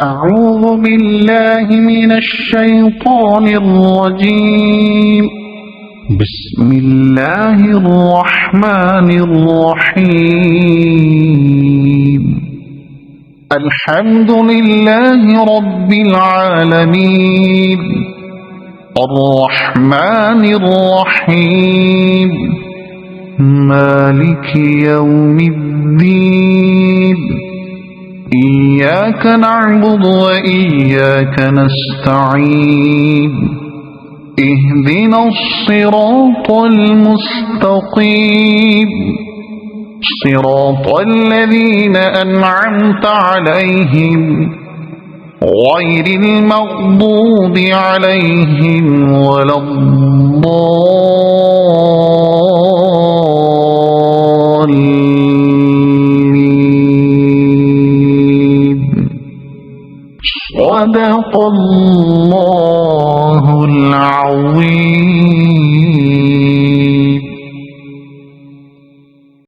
أعوذ بالله من الشيطان الرجيم. بسم الله الرحمن الرحيم. الحمد لله رب العالمين الرحمن الرحيم مالك يوم الدين إياك نعبد وإياك نستعين اهدنا الصراط المستقيم صراط الذين أنعمت عليهم غير المغضوب عليهم ولا الضالين. صدق الله العظيم.